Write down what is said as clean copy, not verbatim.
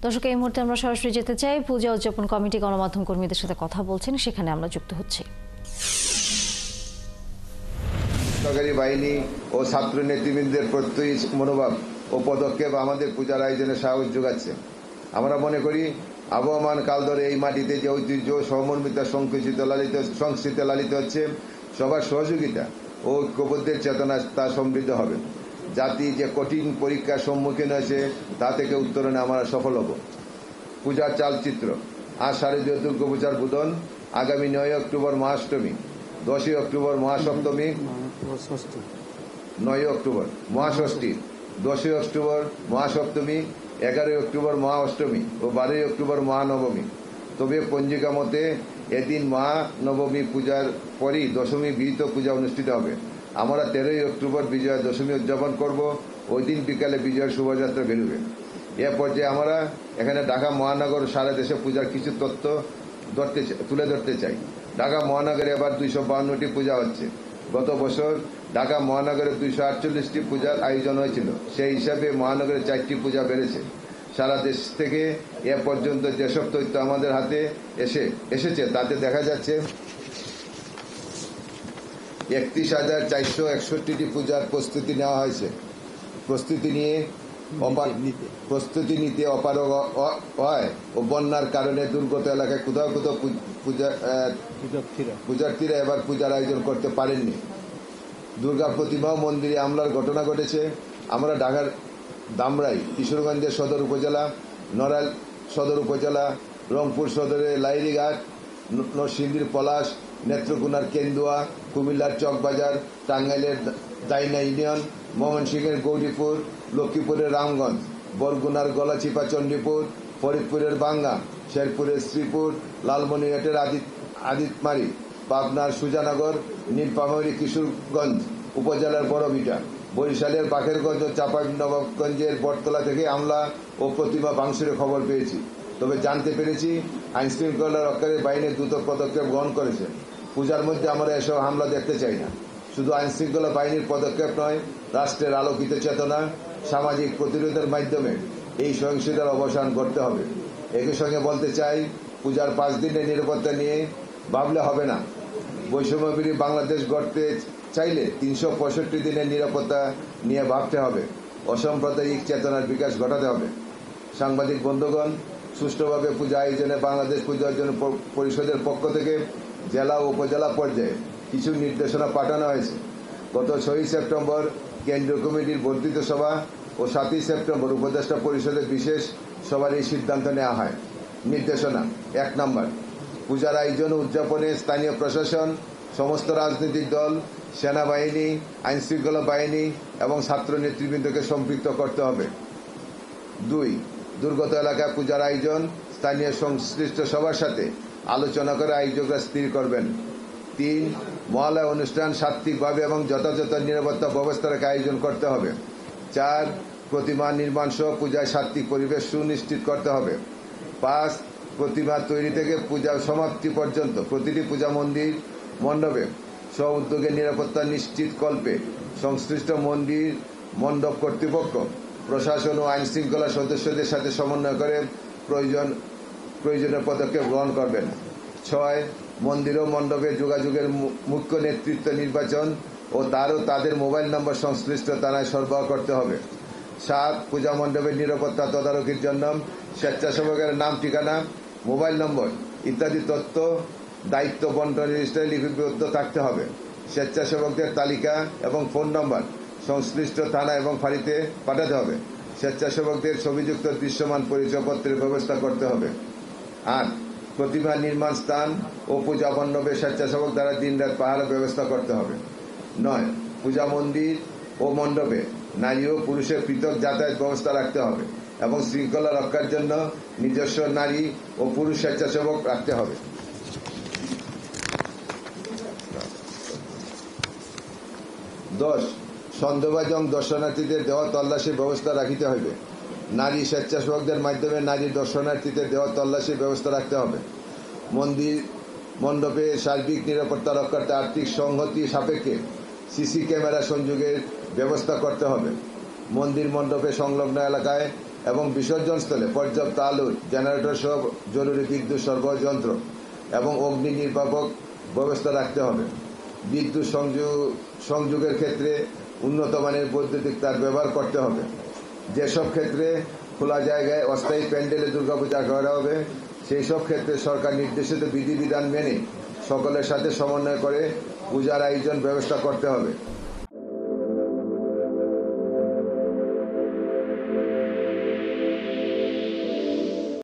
দর্শক, এই মুহূর্তে আমরা সরাসরি যেতে চাই পূজা উদযাপন কমিটি গণমাধ্যম কর্মীদের সাথে কথা বলছেন, সেখানে আমরা যুক্ত হচ্ছি। সরকারি বাহিনী ও ছাত্র নেতৃবৃন্দের প্রত্যয়ী মনোভাব ও পদক্ষেপ আমাদের পূজার আয়োজনে সাহস যোগাচ্ছে। আমরা মনে করি আবহমান কাল ধরে এই মাটিতে যে ঐতিহ্য সহমর্মিতা সংস্কৃতি লালিত হচ্ছে, সবার সহযোগিতা ও ঐক্যবদ্ধের চেতনা তা সমৃদ্ধ হবে। জাতি যে কঠিন পরীক্ষার সম্মুখীন হয়েছে তা থেকে উত্তরণে আমরা সফল হব। পূজার চালচিত্র: আজ শারদীয় দুর্গাপূজার বোধন, আগামী 9 October Mahashtami, 10 October Mahasaptami, 9 October মহাষষ্ঠী, 10 October Mahasaptami, 11 October Maha Ashtami ও 12 অক্টোবর মহানবমী। তবে পঞ্জিকা মতে এদিন মহানবমী পূজার পরই দশমী বিহিত পূজা অনুষ্ঠিত হবে। আমরা 13 অক্টোবর বিজয়া দশমী উদযাপন করব। ওই দিন বিকালে বিজয়ের শোভাযাত্রা বেরোবে। এ পর্যায়ে আমরা এখানে ঢাকা মহানগর সারা দেশে পূজার কিছু তথ্য তুলে ধরতে চাই। ঢাকা মহানগরে এবার 252টি পূজা হচ্ছে। গত বছর ঢাকা মহানগরে 248টি পূজার আয়োজন হয়েছিল। সেই হিসাবে মহানগরে 4টি পূজা বেড়েছে। সারা দেশ থেকে এ পর্যন্ত যেসব তথ্য আমাদের হাতে এসেছে তাতে দেখা যাচ্ছে 31,461টি পূজার প্রস্তুতি নেওয়া হয়েছে। প্রস্তুতি নিতে অপারগ হয় ও বন্যার কারণে দুর্গত এলাকায় কোথাও কোথাও পূজার্থীরা এবার পূজার আয়োজন করতে পারেননি। দুর্গা প্রতিমা মন্দিরে হামলার ঘটনা ঘটেছে। আমরা ঢাকার ধামরাই, কিশোরগঞ্জের সদর উপজেলা, নড়াইল সদর উপজেলা, রংপুর সদরের লাইরিঘাট, নরসিংদীর পলাশ, নেত্রকোনার কেন্দুয়া, কুমিল্লার চকবাজার, টাঙ্গাইলের দাইনা ইউনিয়ন, ময়মনসিংহের গৌরীপুর, লক্ষ্মীপুরের রামগঞ্জ, বরগুনার গলাচিপা চণ্ডীপুর, ফরিদপুরের বাঙ্গা, শেরপুরের শ্রীপুর, লালমনিরহাটের আদিতমারি, পাবনার সুজানগর, নীলফামারী কিশোরগঞ্জ উপজেলার বড়ভিটা, বরিশালের বাকেরগঞ্জ ও চাঁপাইনবাবগঞ্জের বটতলা থেকে হামলা ও প্রতিমা ভাঙচুরের খবর পেয়েছি। তবে জানতে পেরেছি আইনশৃঙ্খলা রক্ষাকারী বাহিনী দ্রুত পদক্ষেপ গ্রহণ করেছে। পূজার মধ্যে আমরা এসব হামলা দেখতে চাই না। শুধু আইনশৃঙ্খলা বাহিনীর পদক্ষেপ নয়, রাষ্ট্রের আলোকিত চেতনা, সামাজিক প্রতিরোধের মাধ্যমে এই সহিংসতার অবসান করতে হবে। একই সঙ্গে বলতে চাই, পূজার 5 দিনের নিরাপত্তা নিয়ে ভাবলে হবে না। বৈষম্যবিরোধী বাংলাদেশ গড়তে চাইলে 365 দিনের নিরাপত্তা নিয়ে ভাবতে হবে। অসাম্প্রদায়িক চেতনার বিকাশ ঘটাতে হবে। সাংবাদিক বন্ধুগণ, সুষ্ঠুভাবে পূজা আয়োজনে বাংলাদেশ পূজা অর্জন পরিষদের পক্ষ থেকে জেলা ও উপজেলা পর্যায়ে কিছু নির্দেশনা পাঠানো হয়েছে। গত 6 সেপ্টেম্বর কেন্দ্রীয় কমিটির বর্ধিত সভা ও 7 সেপ্টেম্বর উপদেষ্টা পরিষদের বিশেষ সভার এই সিদ্ধান্ত নেওয়া হয়। নির্দেশনা: 1 নম্বর, পূজার আয়োজন উদযাপনে স্থানীয় প্রশাসন, সমস্ত রাজনৈতিক দল, সেনাবাহিনী, আইনশৃঙ্খলা বাহিনী এবং ছাত্র নেতৃবৃন্দকে সম্পৃক্ত করতে হবে। 2, দুর্গত এলাকায় পূজার আয়োজন স্থানীয় সংশ্লিষ্ট সবার সাথে আলোচনা করে আয়োজকরা স্থির করবেন। 3, মহালয়া অনুষ্ঠান সাত্ত্বিকভাবে এবং যথাযথ নিরাপত্তা ব্যবস্থা রেখে আয়োজন করতে হবে। 4, প্রতিমা নির্মাণ সহ পূজায় সাত্ত্বিক পরিবেশ সুনিশ্চিত করতে হবে। 5, প্রতিমা তৈরি থেকে পূজা সমাপ্তি পর্যন্ত প্রতিটি পূজা মন্দির মণ্ডপে স্ব উদ্যোগে নিরাপত্তা নিশ্চিত কল্পে সংশ্লিষ্ট মন্দির মণ্ডপ কর্তৃপক্ষ, প্রশাসন ও আইন শৃঙ্খলা সদস্যদের সাথে সমন্বয় করে প্রয়োজনীয় পদক্ষেপ গ্রহণ করবেন। 6, মন্দির ও মণ্ডপে যোগাযোগের মুখ্য নেতৃত্ব নির্বাচন ও তাদের মোবাইল নম্বর সংশ্লিষ্ট থানায় সরবরাহ করতে হবে। 7, পূজা মণ্ডপের নিরাপত্তা তদারকির জন্য স্বেচ্ছাসেবকের নাম, ঠিকানা, মোবাইল নম্বর ইত্যাদি তথ্য দায়িত্ব বন্টন রেজিস্টারে লিপিবদ্ধ থাকতে হবে। স্বেচ্ছাসেবকদের তালিকা এবং ফোন নম্বর সংশ্লিষ্ট থানা এবং ফাঁড়িতে পাঠাতে হবে। স্বেচ্ছাসেবকদের ছবিযুক্ত দৃশ্যমান পরিচয়পত্রের ব্যবস্থা করতে হবে। 8, প্রতিমা নির্মাণ স্থান ও পূজা মণ্ডপে স্বেচ্ছাসেবক দ্বারা দিনরাত পাহারার ব্যবস্থা করতে হবে। 9, পূজা মন্দির ও মণ্ডপে নারী ও পুরুষের পৃথক যাতায়াত ব্যবস্থা রাখতে হবে এবং শৃঙ্খলা রক্ষার জন্য নিজস্ব নারী ও পুরুষ স্বেচ্ছাসেবক রাখতে হবে। 10, সন্দেহভাজন দর্শনার্থীদের দেহ তল্লাশির ব্যবস্থা রাখিতে হইবে। নারী স্বেচ্ছাসেবকদের মাধ্যমে নারী দর্শনার্থীদের দেহ তল্লাশির ব্যবস্থা রাখতে হবে। মন্দির মণ্ডপে সার্বিক নিরাপত্তা রক্ষার্থে আর্থিক সংহতি সাপেক্ষে সিসি ক্যামেরা সংযোগের ব্যবস্থা করতে হবে। মন্দির মণ্ডপে সংলগ্ন এলাকায় এবং বিসর্জন স্থলে পর্যাপ্ত আলো, জেনারেটর সহ জরুরি বিদ্যুৎ সরবরাহ যন্ত্র এবং অগ্নি নির্বাপক ব্যবস্থা রাখতে হবে। বিদ্যুৎ সংযোগের ক্ষেত্রে উন্নত মানের বৈদ্যুতিক তার ব্যবহার করতে হবে। যেসব ক্ষেত্রে খোলা জায়গায় অস্থায়ী প্যান্ডেলে দুর্গাপূজা করা হবে, সেই সব ক্ষেত্রে সরকার নির্দেশিত বিধিবিধান মেনে সকলের সাথে সমন্বয় করে পূজার আয়োজন ব্যবস্থা করতে হবে।